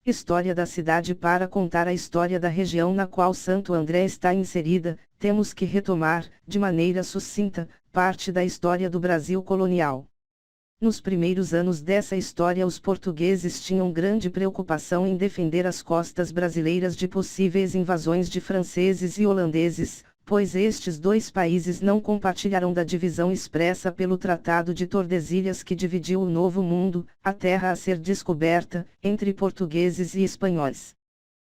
História da cidade. Para contar a história da região na qual Santo André está inserida, temos que retomar, de maneira sucinta, parte da história do Brasil colonial. Nos primeiros anos dessa história, os portugueses tinham grande preocupação em defender as costas brasileiras de possíveis invasões de franceses e holandeses, pois estes dois países não compartilharam da divisão expressa pelo Tratado de Tordesilhas que dividiu o Novo Mundo, a terra a ser descoberta, entre portugueses e espanhóis.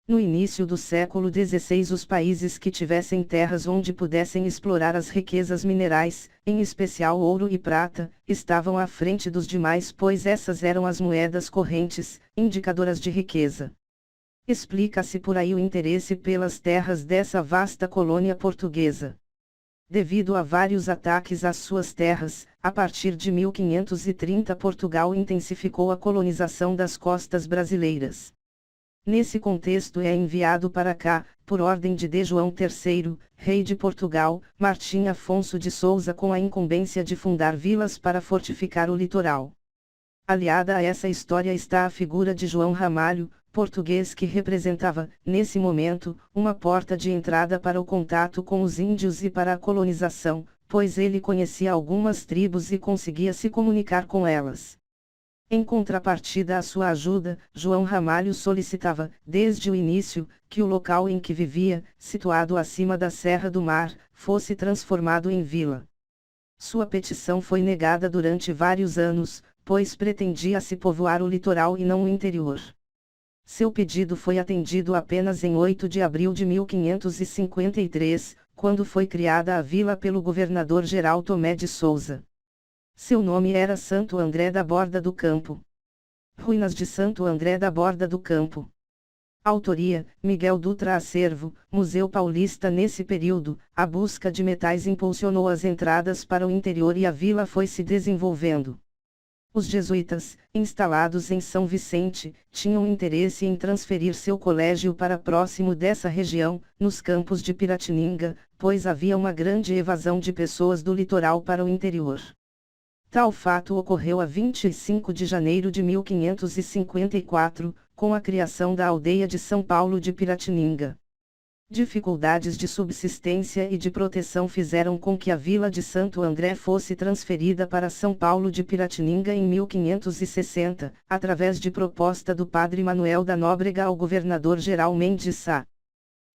No início do século XVI, os países que tivessem terras onde pudessem explorar as riquezas minerais, em especial ouro e prata, estavam à frente dos demais, pois essas eram as moedas correntes, indicadoras de riqueza. Explica-se por aí o interesse pelas terras dessa vasta colônia portuguesa. Devido a vários ataques às suas terras, a partir de 1530 Portugal intensificou a colonização das costas brasileiras. Nesse contexto é enviado para cá, por ordem de D. João III, rei de Portugal, Martim Afonso de Souza, com a incumbência de fundar vilas para fortificar o litoral. Aliada a essa história está a figura de João Ramalho, português que representava, nesse momento, uma porta de entrada para o contato com os índios e para a colonização, pois ele conhecia algumas tribos e conseguia se comunicar com elas. Em contrapartida à sua ajuda, João Ramalho solicitava, desde o início, que o local em que vivia, situado acima da Serra do Mar, fosse transformado em vila. Sua petição foi negada durante vários anos, pois pretendia-se povoar o litoral e não o interior. Seu pedido foi atendido apenas em 8 de abril de 1553, quando foi criada a vila pelo governador-geral Tomé de Souza. Seu nome era Santo André da Borda do Campo. Ruínas de Santo André da Borda do Campo. Autoria: Miguel Dutra Acervo, Museu Paulista. Nesse período, a busca de metais impulsionou as entradas para o interior e a vila foi se desenvolvendo. Os jesuítas, instalados em São Vicente, tinham interesse em transferir seu colégio para próximo dessa região, nos campos de Piratininga, pois havia uma grande evasão de pessoas do litoral para o interior. Tal fato ocorreu a 25 de janeiro de 1554, com a criação da aldeia de São Paulo de Piratininga. Dificuldades de subsistência e de proteção fizeram com que a vila de Santo André fosse transferida para São Paulo de Piratininga em 1560, através de proposta do padre Manuel da Nóbrega ao governador-geral Mendes Sá.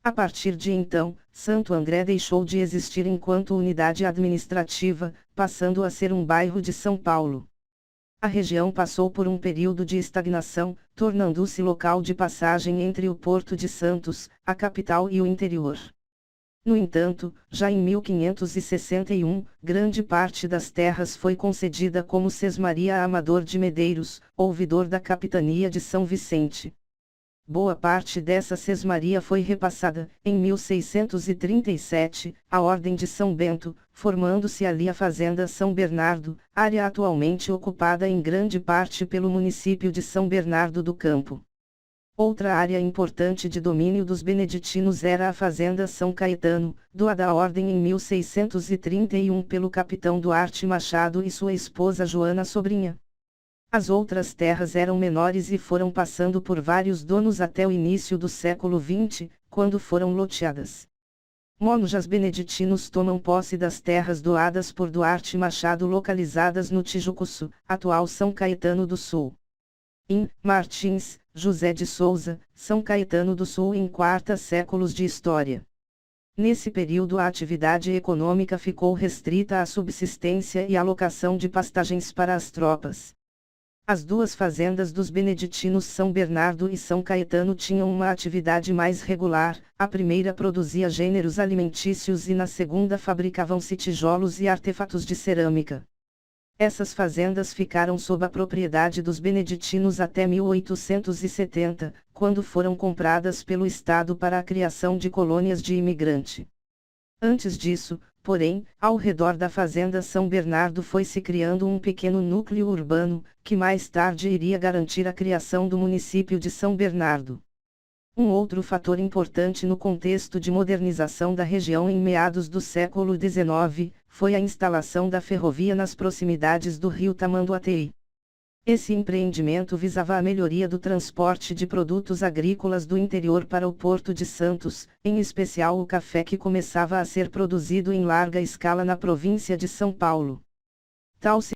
A partir de então, Santo André deixou de existir enquanto unidade administrativa, passando a ser um bairro de São Paulo. A região passou por um período de estagnação, tornando-se local de passagem entre o Porto de Santos, a capital, e o interior. No entanto, já em 1561, grande parte das terras foi concedida como sesmaria a Amador de Medeiros, ouvidor da capitania de São Vicente. Boa parte dessa sesmaria foi repassada, em 1637, à Ordem de São Bento, formando-se ali a Fazenda São Bernardo, área atualmente ocupada em grande parte pelo município de São Bernardo do Campo. Outra área importante de domínio dos beneditinos era a Fazenda São Caetano, doada à Ordem em 1631 pelo capitão Duarte Machado e sua esposa Joana Sobrinha. As outras terras eram menores e foram passando por vários donos até o início do século XX, quando foram loteadas. Monjas beneditinos tomam posse das terras doadas por Duarte Machado localizadas no Tijucuçu, atual São Caetano do Sul. Martins, José de Souza, São Caetano do Sul em quarta séculos de história. Nesse período a atividade econômica ficou restrita à subsistência e à locação de pastagens para as tropas. As duas fazendas dos beneditinos São Bernardo e São Caetano tinham uma atividade mais regular, a primeira produzia gêneros alimentícios e na segunda fabricavam-se tijolos e artefatos de cerâmica. Essas fazendas ficaram sob a propriedade dos beneditinos até 1870, quando foram compradas pelo Estado para a criação de colônias de imigrante. Antes disso, porém, ao redor da Fazenda São Bernardo foi-se criando um pequeno núcleo urbano, que mais tarde iria garantir a criação do município de São Bernardo. Um outro fator importante no contexto de modernização da região em meados do século XIX, foi a instalação da ferrovia nas proximidades do rio Tamanduateí. Esse empreendimento visava a melhoria do transporte de produtos agrícolas do interior para o Porto de Santos, em especial o café que começava a ser produzido em larga escala na província de São Paulo. Tal